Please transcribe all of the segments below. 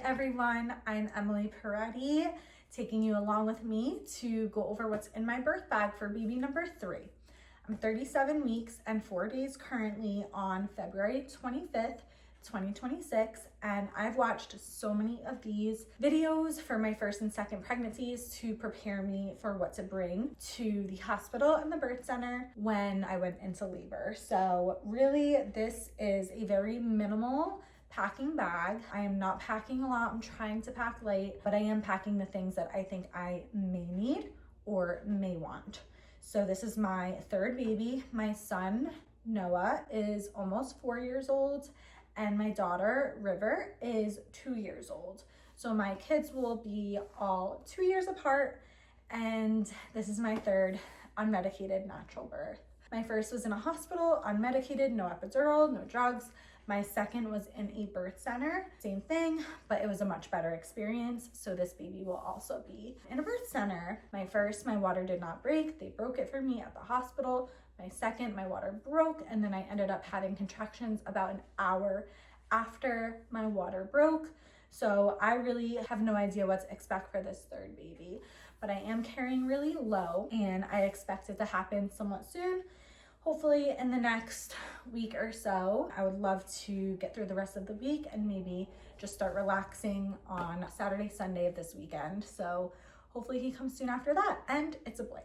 everyone, I'm Emily Peretti, taking you along with me to go over what's in my birth bag for baby number 3. I'm 37 weeks and 4 days currently on February 25th, 2026, and I've watched so many of these videos for my first and second pregnancies to prepare me for what to bring to the hospital and the birth center when I went into labor. So really, this is a very minimal packing bag. I am not packing a lot. I'm trying to pack light, but I am packing the things that I think I may need or may want. So this is my 3rd baby. My son, Noah, is almost 4 years old, and my daughter, River, is 2 years old. So my kids will be all 2 years apart, and this is my 3rd unmedicated natural birth. My first was in a hospital, unmedicated, no epidural, no drugs. My second was in a birth center, same thing, but it was a much better experience. So this baby will also be in a birth center. My first, my water did not break. They broke it for me at the hospital. My second, my water broke, and then I ended up having contractions about an hour after my water broke. So I really have no idea what to expect for this 3rd baby, but I am carrying really low, and I expect it to happen somewhat soon. Hopefully in the next week or so. I would love to get through the rest of the week and maybe just start relaxing on Saturday, Sunday of this weekend. So hopefully he comes soon after that, and it's a boy.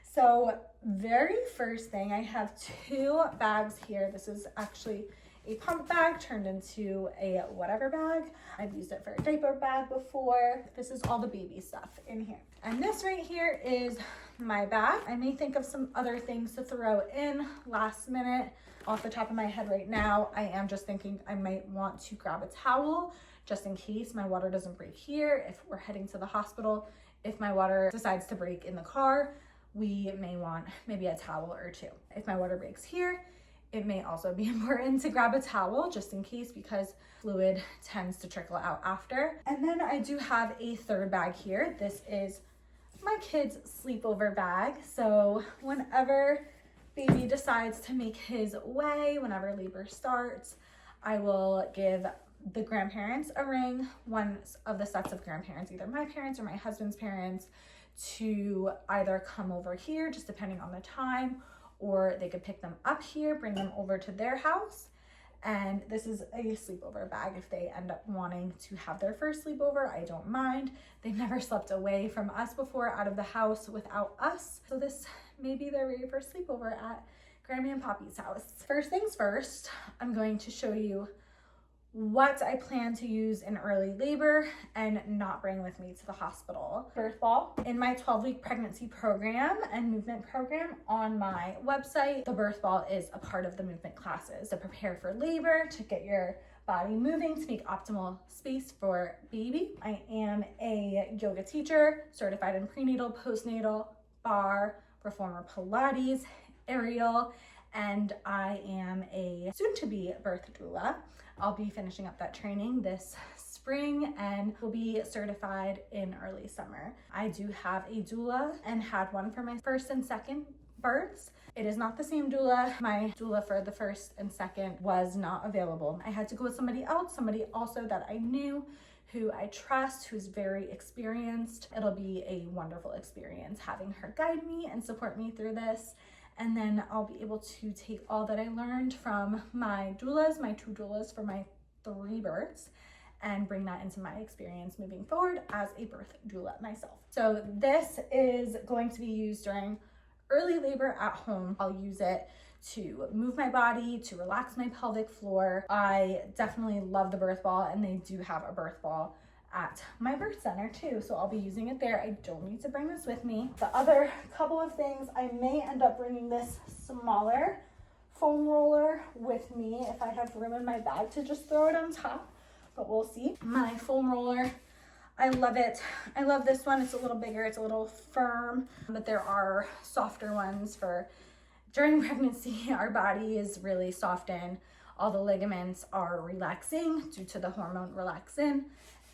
So very first thing, I have 2 bags here. This is actually a pump bag turned into a whatever bag. I've used it for a diaper bag before. This is all the baby stuff in here. And this right here is my bag. I may think of some other things to throw in last minute. Off the top of my head right now, I am just thinking I might want to grab a towel just in case my water doesn't break here. If we're heading to the hospital, if my water decides to break in the car, we may want maybe a towel or 2. If my water breaks here, it may also be important to grab a towel just in case, because fluid tends to trickle out after. And then I do have a 3rd bag here. This is my kid's sleepover bag. So whenever baby decides to make his way, whenever labor starts, I will give the grandparents a ring, one of the sets of grandparents, either my parents or my husband's parents, to either come over here, just depending on the time, or they could pick them up here, bring them over to their house. And this is a sleepover bag. If they end up wanting to have their first sleepover, I don't mind. They've never slept away from us before, out of the house without us. So this may be their very first sleepover at Grammy and Poppy's house. First things first, I'm going to show you what I plan to use in early labor and not bring with me to the hospital. Birth ball. In my 12-week pregnancy program and movement program on my website, the birth ball is a part of the movement classes to prepare for labor, to get your body moving, to make optimal space for baby. I am a yoga teacher, certified in prenatal, postnatal, bar, reformer Pilates, aerial, and I am a soon-to-be birth doula. I'll be finishing up that training this spring and will be certified in early summer. I do have a doula and had one for my first and second births. It is not the same doula. My doula for the first and second was not available. I had to go with somebody else, somebody also that I knew, who I trust, who's very experienced. It'll be a wonderful experience having her guide me and support me through this. And then I'll be able to take all that I learned from my doulas, my 2 doulas for my 3 births, and bring that into my experience moving forward as a birth doula myself. So this is going to be used during early labor at home. I'll use it to move my body, to relax my pelvic floor. I definitely love the birth ball, and they do have a birth ball at my birth center too, so I'll be using it there. I don't need to bring this with me. The other couple of things, I may end up bringing this smaller foam roller with me if I have room in my bag to just throw it on top, but we'll see. My foam roller, I love it. I love this one. It's a little bigger, it's a little firm, but there are softer ones for during pregnancy. Our body is really softened. All the ligaments are relaxing due to the hormone relaxin.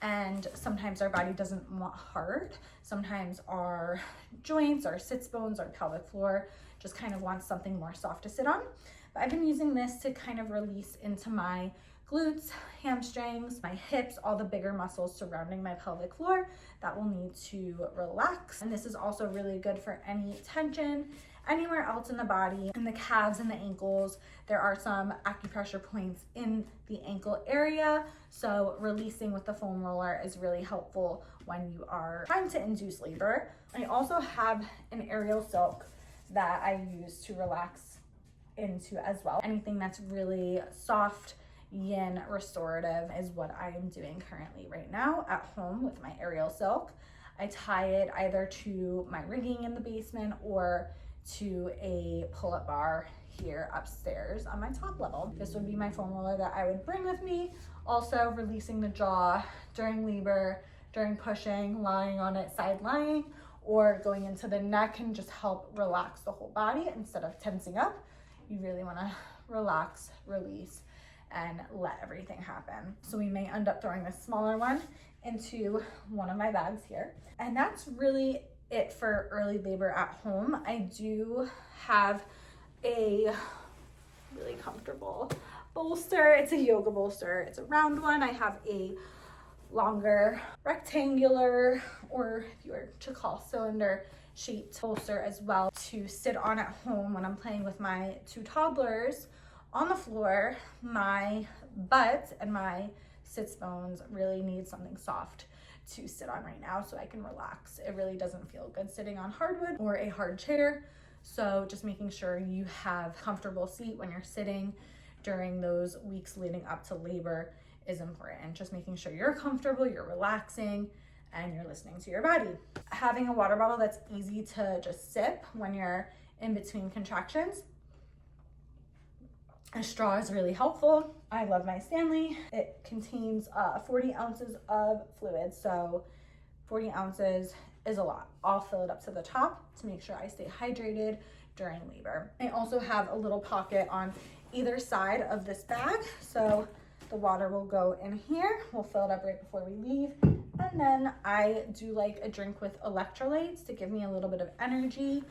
And sometimes our body doesn't want hard. Sometimes our joints, our sits bones, our pelvic floor just kind of wants something more soft to sit on. But I've been using this to kind of release into my glutes, hamstrings, my hips, all the bigger muscles surrounding my pelvic floor that will need to relax. And this is also really good for any tension anywhere else in the body, in the calves and the ankles. There are some acupressure points in the ankle area, so releasing with the foam roller is really helpful when you are trying to induce labor. I also have an aerial silk that I use to relax into as well. Anything that's really soft, yin, restorative is what I am doing currently right now at home with my aerial silk. I tie it either to my rigging in the basement or to a pull-up bar here upstairs on my top level. This would be my foam roller that I would bring with me. Also releasing the jaw during labor, during pushing, lying on it, side lying, or going into the neck can just help relax the whole body instead of tensing up. You really want to relax, release, and let everything happen. So we may end up throwing this smaller one into one of my bags here. And that's really it for early labor at home. I do have a really comfortable bolster. It's a yoga bolster. It's a round one. I have a longer rectangular, or if you were to call cylinder shaped bolster as well to sit on at home when I'm playing with my two toddlers on the floor. My butt and my sits bones really need something soft to sit on right now so I can relax. It really doesn't feel good sitting on hardwood or a hard chair. So just making sure you have a comfortable seat when you're sitting during those weeks leading up to labor is important. Just making sure you're comfortable, you're relaxing, and you're listening to your body. Having a water bottle that's easy to just sip when you're in between contractions. A straw is really helpful. I love my Stanley. It contains 40 ounces of fluid, so 40 ounces is a lot. I'll fill it up to the top to make sure I stay hydrated during labor. I also have a little pocket on either side of this bag, so the water will go in here. We'll fill it up right before we leave. And then I do like a drink with electrolytes to give me a little bit of energy.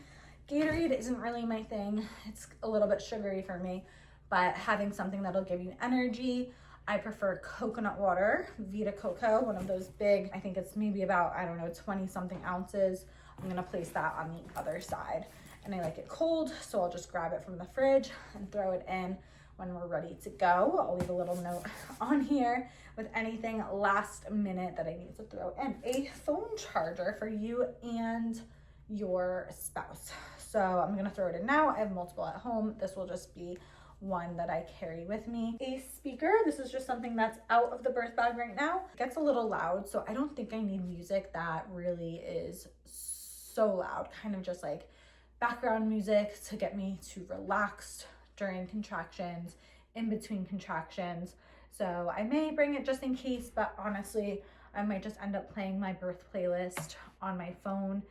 Gatorade isn't really my thing. It's a little bit sugary for me, but having something that'll give you energy. I prefer coconut water, Vita Coco, one of those big, I think it's maybe about, 20 something ounces. I'm gonna place that on the other side. And I like it cold, so I'll just grab it from the fridge and throw it in when we're ready to go. I'll leave a little note on here with anything last minute that I need to throw in. A phone charger for you and your spouse. So I'm gonna throw it in now. I have multiple at home. This will just be one that I carry with me. A speaker, this is just something that's out of the birth bag right now. It gets a little loud, so I don't think I need music that really is so loud, kind of just like background music to get me to relax during contractions, in between contractions. So I may bring it just in case, but honestly, I might just end up playing my birth playlist on my phone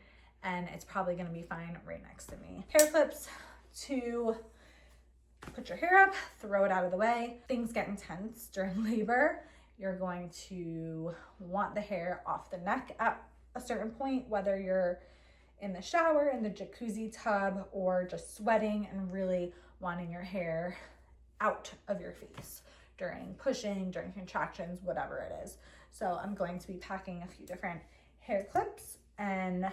and it's probably gonna be fine right next to me. Hair clips to put your hair up, throw it out of the way. Things get intense during labor. You're going to want the hair off the neck at a certain point, whether you're in the shower, in the jacuzzi tub, or just sweating and really wanting your hair out of your face during pushing, during contractions, whatever it is. So I'm going to be packing a few different hair clips and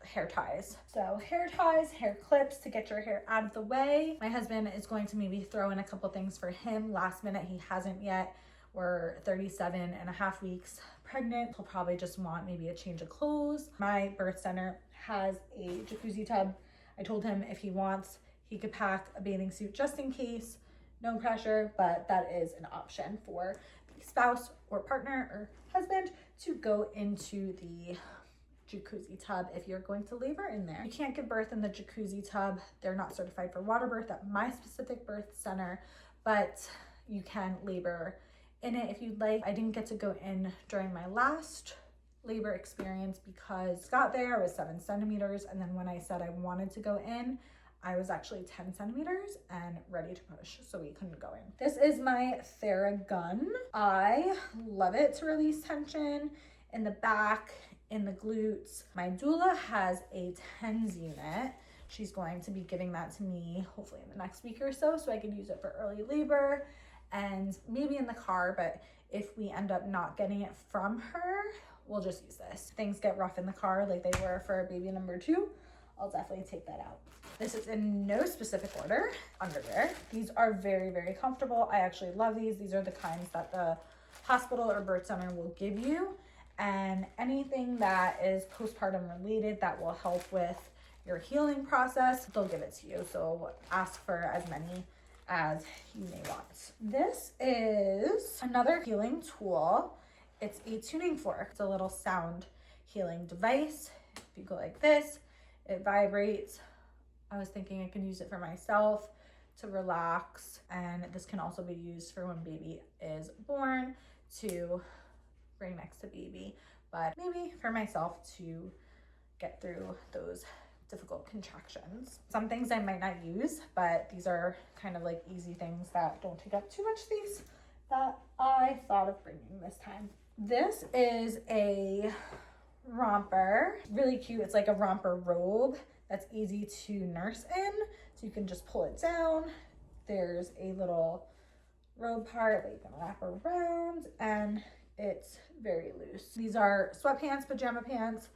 hair ties. So hair ties, hair clips to get your hair out of the way. My husband is going to maybe throw in a couple things for him last minute. He hasn't yet. We're 37.5 weeks pregnant. He'll probably just want maybe a change of clothes. My birth center has a jacuzzi tub. I told him if he wants, he could pack a bathing suit just in case. No pressure, but that is an option for the spouse or partner or husband to go into the jacuzzi tub if you're going to labor in there. You can't give birth in the jacuzzi tub. They're not certified for water birth at my specific birth center, but you can labor in it if you'd like. I didn't get to go in during my last labor experience because I got there, I was 7 centimeters, and then when I said I wanted to go in, I was actually 10 centimeters and ready to push, so we couldn't go in. This is my Theragun. I love it to release tension in the back, in the glutes. My doula has a TENS unit. She's going to be giving that to me hopefully in the next week or so I can use it for early labor and maybe in the car, but if we end up not getting it from her, we'll just use this. Things get rough in the car like they were for baby number 2, I'll definitely take that out. This is in no specific order, underwear. These are very, very comfortable. I actually love these. These are the kinds that the hospital or birth center will give you. And anything that is postpartum related that will help with your healing process, they'll give it to you. So ask for as many as you may want. This is another healing tool. It's a tuning fork. It's a little sound healing device. If you go like this, it vibrates. I was thinking I can use it for myself to relax, and this can also be used for when baby is born to bring next to baby, but maybe for myself to get through those difficult contractions. Some things I might not use, but these are kind of like easy things that don't take up too much space that I thought of bringing this time. This is a romper, really cute. It's like a romper robe that's easy to nurse in, so you can just pull it down. There's a little robe part that you can wrap around, and it's very loose. These are sweatpants, pajama pants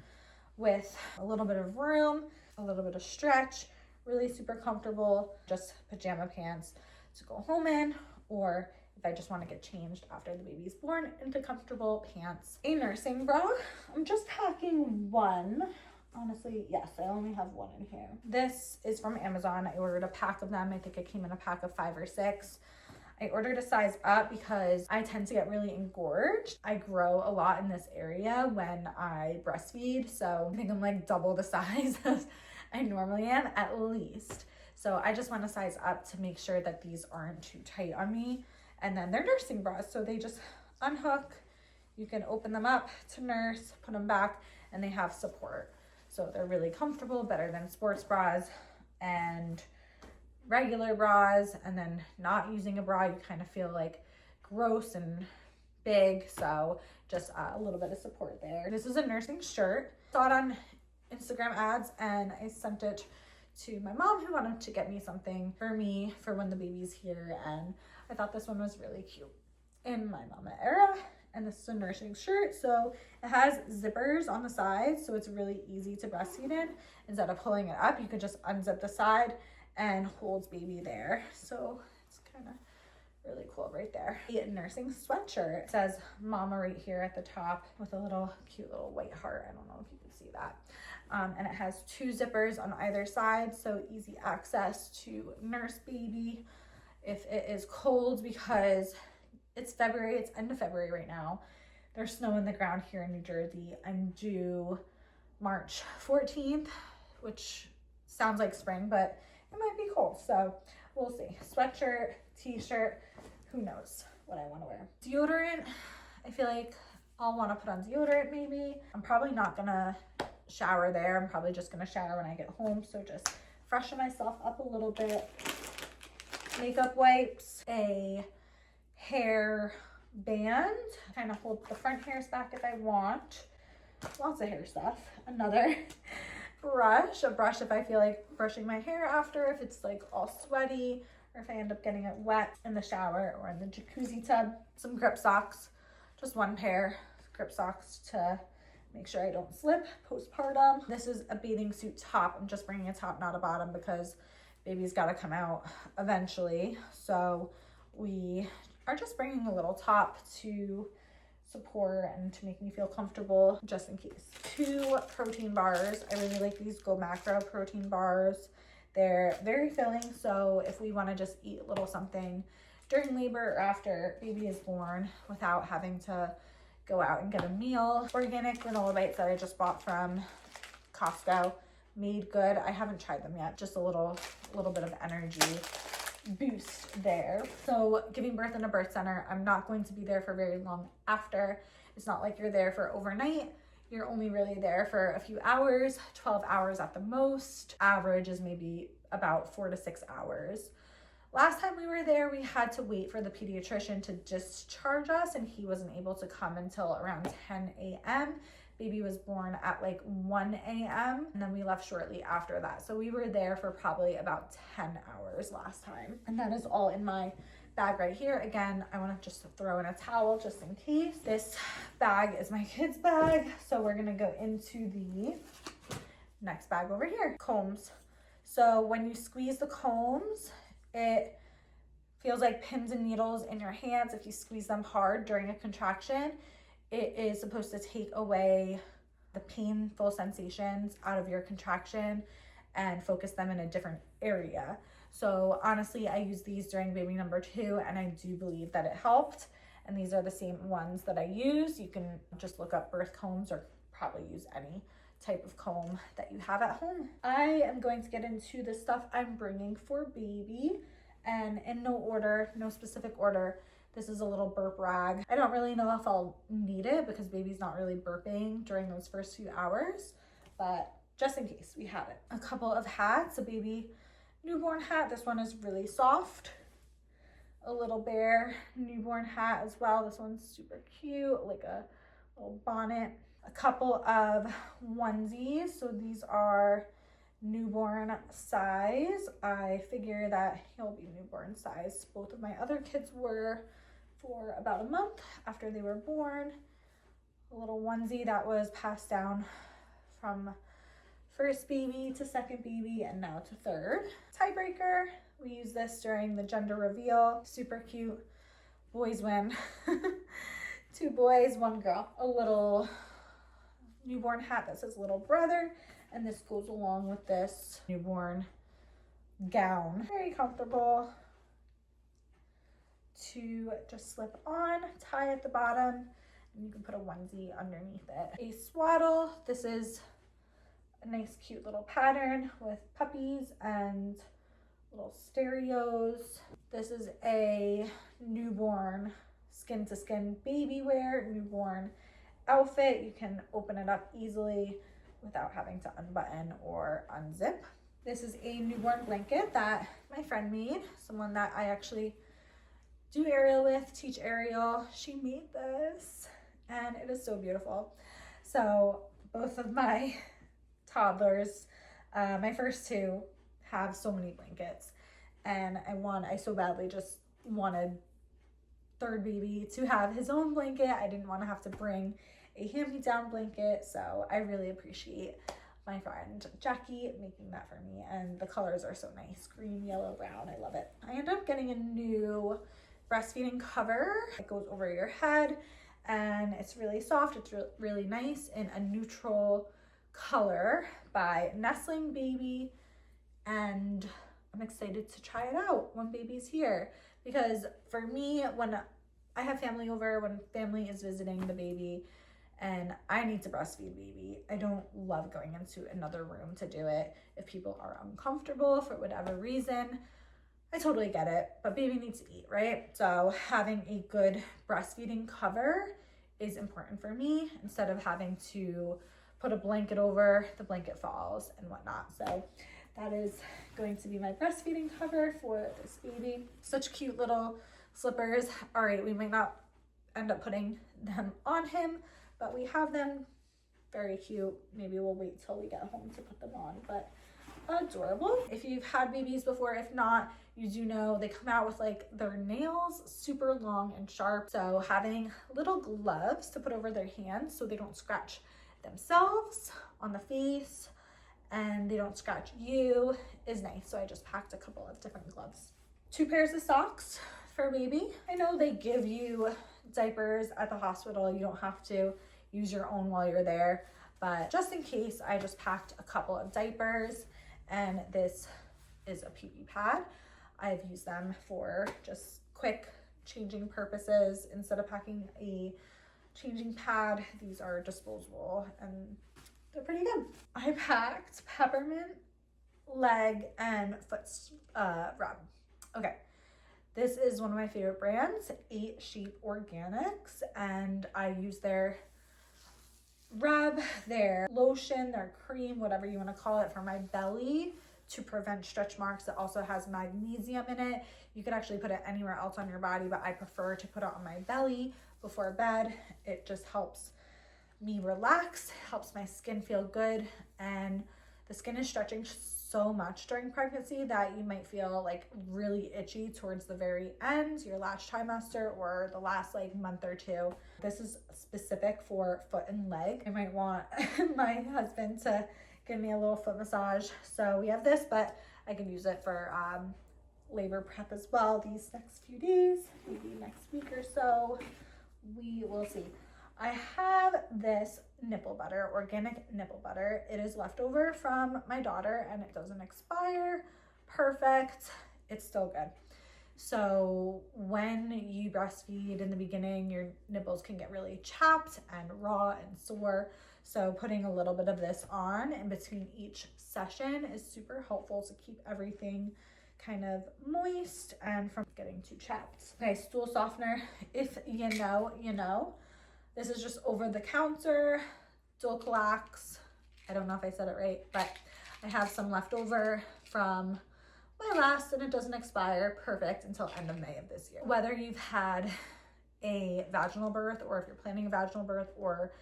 with a little bit of room, a little bit of stretch, really super comfortable, just pajama pants to go home in, or if I just want to get changed after the baby's born, into comfortable pants. A nursing bra. I'm just packing one. Honestly, yes, I only have one in here. This is from Amazon. I ordered a pack of them. I think it came in a pack of 5 or 6. I ordered a size up because I tend to get really engorged. I grow a lot in this area when I breastfeed, so I think I'm like double the size as I normally am, at least. So I just want to size up to make sure that these aren't too tight on me. And then they're nursing bras, so they just unhook. You can open them up to nurse, put them back, and they have support. So they're really comfortable, better than sports bras and regular bras. And then not using a bra, you kind of feel like gross and big. So just a little bit of support there. This is a nursing shirt. Saw it on Instagram ads, and I sent it to my mom, who wanted to get me something for me for when the baby's here. And I thought this one was really cute in my mama era. And this is a nursing shirt, so it has zippers on the side, so it's really easy to breastfeed in. Instead of pulling it up, you can just unzip the side and holds baby there. So it's kind of really cool right there. A nursing sweatshirt. It says mama right here at the top with a little cute little white heart. I don't know if you can see that. And it has 2 zippers on either side, so easy access to nurse baby if it is cold, because it's February, it's end of February right now. There's snow in the ground here in New Jersey. I'm due March 14th, which sounds like spring, but it might be cold, so we'll see. Sweatshirt, t-shirt, who knows what I want to wear. Deodorant, I feel like I'll want to put on deodorant maybe. I'm probably not gonna shower there. I'm probably just gonna shower when I get home, so just freshen myself up a little bit. Makeup wipes, a hair band, kind of hold the front hairs back if I want. Lots of hair stuff. Another brush, a brush if I feel like brushing my hair after, if it's like all sweaty, or if I end up getting it wet in the shower or in the jacuzzi tub. Some grip socks, just one pair of grip socks to make sure I don't slip postpartum. This is a bathing suit top. I'm just bringing a top, not a bottom, because baby's got to come out eventually. So we are just bringing a little top to support and to make me feel comfortable, just in case. 2 protein bars. I really like these Go Macro protein bars. They're very filling, so if we want to just eat a little something during labor or after baby is born without having to go out and get a meal. Organic granola bites that I just bought from Costco. Made good. I haven't tried them yet. Just a little bit of energy boost there. So giving birth in a birth center, I'm not going to be there for very long after. It's not like you're there for overnight. You're only really there for a few hours, 12 hours at the most. Average is maybe about 4 to 6 hours. Last time we were there, we had to wait for the pediatrician to discharge us, and he wasn't able to come until around 10 a.m. Baby was born at like 1 a.m. and then we left shortly after that. So we were there for probably about 10 hours last time. And that is all in my bag right here. Again, I want to just throw in a towel just in case. This bag is my kid's bag. So we're going to go into the next bag over here. Combs. So when you squeeze the combs, it feels like pins and needles in your hands. If you squeeze them hard during a contraction, it is supposed to take away the painful sensations out of your contraction and focus them in a different area. So honestly, I use these during baby number 2 and I do believe that it helped. And these are the same ones that I use. You can just look up birth combs or probably use any type of comb that you have at home. I am going to get into the stuff I'm bringing for baby, and in no order, no specific order. This is a little burp rag. I don't really know if I'll need it because baby's not really burping during those first few hours, but just in case, we have it. A couple of hats, a baby newborn hat. This one is really soft. A little bear newborn hat as well. This one's super cute, like a little bonnet. A couple of onesies. So these are newborn size. I figure that he'll be newborn size. Both of my other kids were for about a month after they were born. A little onesie that was passed down from first baby to second baby and now to third. Tiebreaker. We use this during the gender reveal. Super cute. Boys win. 2 boys, 1 girl. A little newborn hat that says little brother, and this goes along with this newborn gown. Very comfortable to just slip on, tie at the bottom, and you can put a onesie underneath it. A swaddle. This is a nice cute little pattern with puppies and little stereos. This is a newborn skin to skin baby wear, newborn outfit. You can open it up easily without having to unbutton or unzip. This is a newborn blanket that my friend made, someone that I actually do aerial with, teach aerial. She made this and it is so beautiful. So both of my toddlers, my first 2, have so many blankets, and I so badly just wanted third baby to have his own blanket. I didn't want to have to bring a hand-me-down blanket, so I really appreciate my friend Jackie making that for me, and the colors are so nice, green, yellow, brown. I love it. I ended up getting a new breastfeeding cover. It goes over your head and it's really soft. It's really nice in a neutral color by Nestling Baby, and I'm excited to try it out when baby's here, because for me, when I have family over, when family is visiting the baby and I need to breastfeed baby, I don't love going into another room to do it. If people are uncomfortable for whatever reason, I totally get it, but baby needs to eat, right? So having a good breastfeeding cover is important for me, instead of having to put a blanket over, the blanket falls and whatnot. So that is going to be my breastfeeding cover for this baby. Such cute little slippers. All right, we might not end up putting them on him, but we have them. Very cute. Maybe we'll wait till we get home to put them on, but adorable. If you've had babies before, if not, you do know they come out with like their nails super long and sharp. So having little gloves to put over their hands so they don't scratch themselves on the face and they don't scratch you is nice. So I just packed a couple of different gloves. 2 pairs of socks for baby. I know they give you diapers at the hospital. You don't have to use your own while you're there, but just in case, I just packed a couple of diapers, and this is a pee-pee pad. I've used them for just quick changing purposes. Instead of packing a changing pad, these are disposable and they're pretty good. I packed peppermint leg and foot rub. Okay, this is one of my favorite brands, 8 Sheep Organics, and I use their rub, their lotion, their cream, whatever you want to call it, for my belly to prevent stretch marks. It also has magnesium in it. You could actually put it anywhere else on your body, but I prefer to put it on my belly before bed. It just helps me relax, helps my skin feel good, and the skin is stretching so much during pregnancy that you might feel like really itchy towards the very end, your last trimester or the last like month or two. This is specific for foot and leg. I might want my husband to give me a little foot massage. So we have this, but I can use it for labor prep as well these next few days, maybe next week or so. We will see. I have this nipple butter, organic nipple butter. It is leftover from my daughter and it doesn't expire. Perfect. It's still good. So when you breastfeed in the beginning, your nipples can get really chapped and raw and sore. So putting a little bit of this on in between each session is super helpful to keep everything kind of moist and from getting too chapped. Okay, stool softener. If you know, you know. This is just over the counter, Dulcolax. I don't know if I said it right, but I have some left over from my last and it doesn't expire. Perfect until end of May of this year. Whether you've had a vaginal birth or if you're planning a vaginal birth or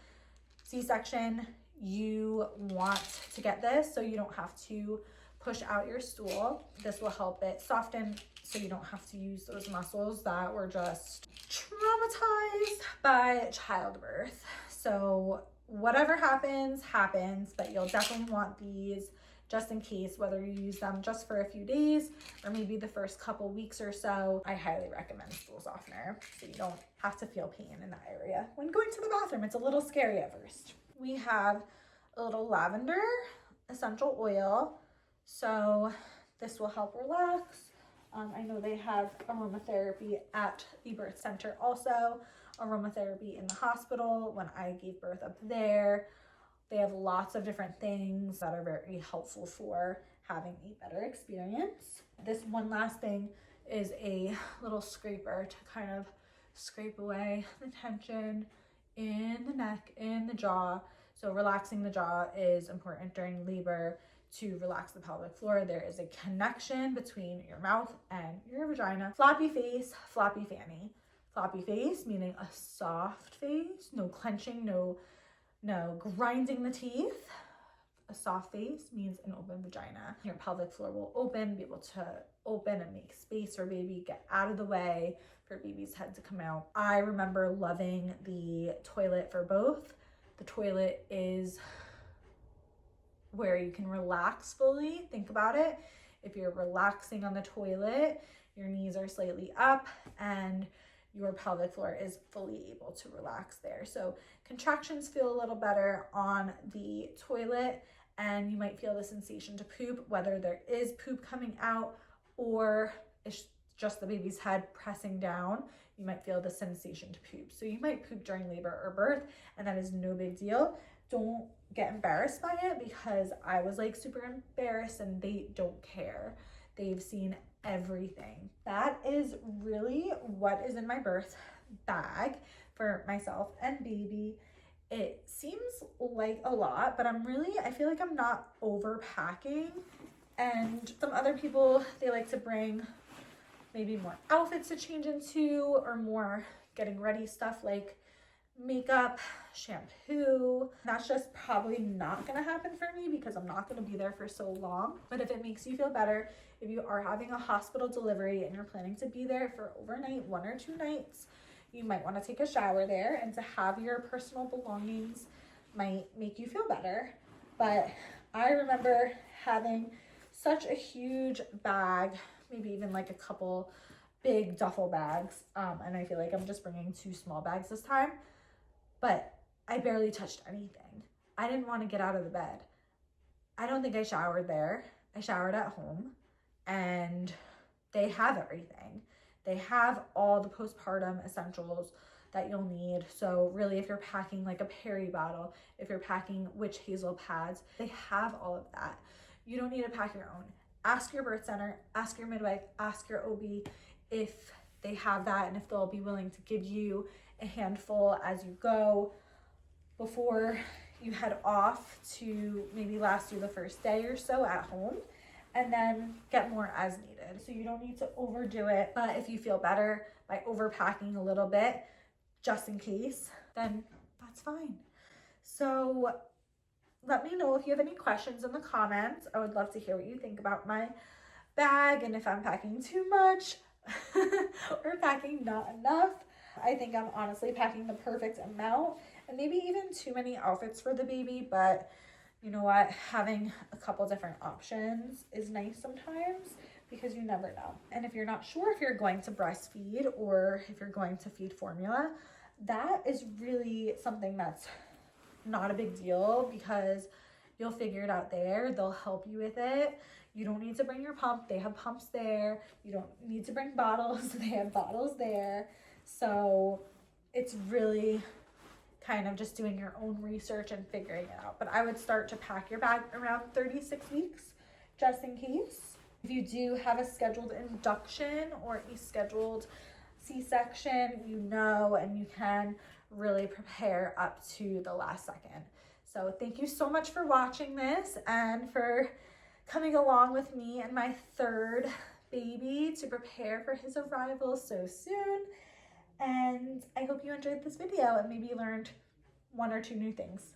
C-section, you want to get this so you don't have to push out your stool. This will help it soften so you don't have to use those muscles that were just traumatized by childbirth. So whatever happens, but you'll definitely want these just in case, whether you use them just for a few days or maybe the first couple weeks or so. I highly recommend stool softener so you don't have to feel pain in that area when going to the bathroom. It's a little scary at first. We have a little lavender essential oil. So this will help relax. I know they have aromatherapy at the birth center also, aromatherapy in the hospital when I gave birth up there. They have lots of different things that are very helpful for having a better experience. This one last thing is a little scraper to kind of scrape away the tension in the neck, in the jaw. So relaxing the jaw is important during labor. To relax the pelvic floor, there is a connection between your mouth and your vagina. Floppy face, floppy fanny. Floppy face meaning a soft face, no clenching, no grinding the teeth. A soft face means an open vagina. Your pelvic floor will open, be able to open and make space for baby, get out of the way for baby's head to come out. I remember loving the toilet for both. The toilet is where you can relax fully. Think about it. If you're relaxing on the toilet, your knees are slightly up and your pelvic floor is fully able to relax there. So contractions feel a little better on the toilet and you might feel the sensation to poop, whether there is poop coming out or it's just the baby's head pressing down. You might feel the sensation to poop. So you might poop during labor or birth and that is no big deal. Don't get embarrassed by it because I was like super embarrassed and they don't care. They've seen everything. That is really what is in my birth bag for myself and baby. It seems like a lot, but I feel like I'm not overpacking. And some other people, they like to bring maybe more outfits to change into or more getting ready stuff like makeup, shampoo. That's just probably not gonna happen for me because I'm not gonna be there for so long. But if it makes you feel better, if you are having a hospital delivery and you're planning to be there for overnight, 1 or 2 nights, you might want to take a shower there, and to have your personal belongings might make you feel better. But I remember having such a huge bag, maybe even like a couple big duffel bags, and I feel like I'm just bringing 2 small bags this time. But I barely touched anything. I didn't want to get out of the bed. I don't think I showered there. I showered at home and they have everything. They have all the postpartum essentials that you'll need. So really if you're packing like a peri bottle, if you're packing witch hazel pads, they have all of that. You don't need to pack your own. Ask your birth center, ask your midwife, ask your OB if they have that and if they'll be willing to give you a handful as you go before you head off to maybe last you the first day or so at home, and then get more as needed. So you don't need to overdo it, but if you feel better by overpacking a little bit just in case, then that's fine. So let me know if you have any questions in the comments. I would love to hear what you think about my bag and if I'm packing too much or packing not enough. I think I'm honestly packing the perfect amount and maybe even too many outfits for the baby, but you know what? Having a couple different options is nice sometimes because you never know. And if you're not sure if you're going to breastfeed or if you're going to feed formula, that is really something that's not a big deal because you'll figure it out there. They'll help you with it. You don't need to bring your pump. They have pumps there. You don't need to bring bottles. They have bottles there. So it's really kind of just doing your own research and figuring it out. But I would start to pack your bag around 36 weeks just in case. If you do have a scheduled induction or a scheduled C-section, you know, and you can really prepare up to the last second. So thank you so much for watching this and for coming along with me and my third baby to prepare for his arrival so soon. And I hope you enjoyed this video and maybe learned one or two new things.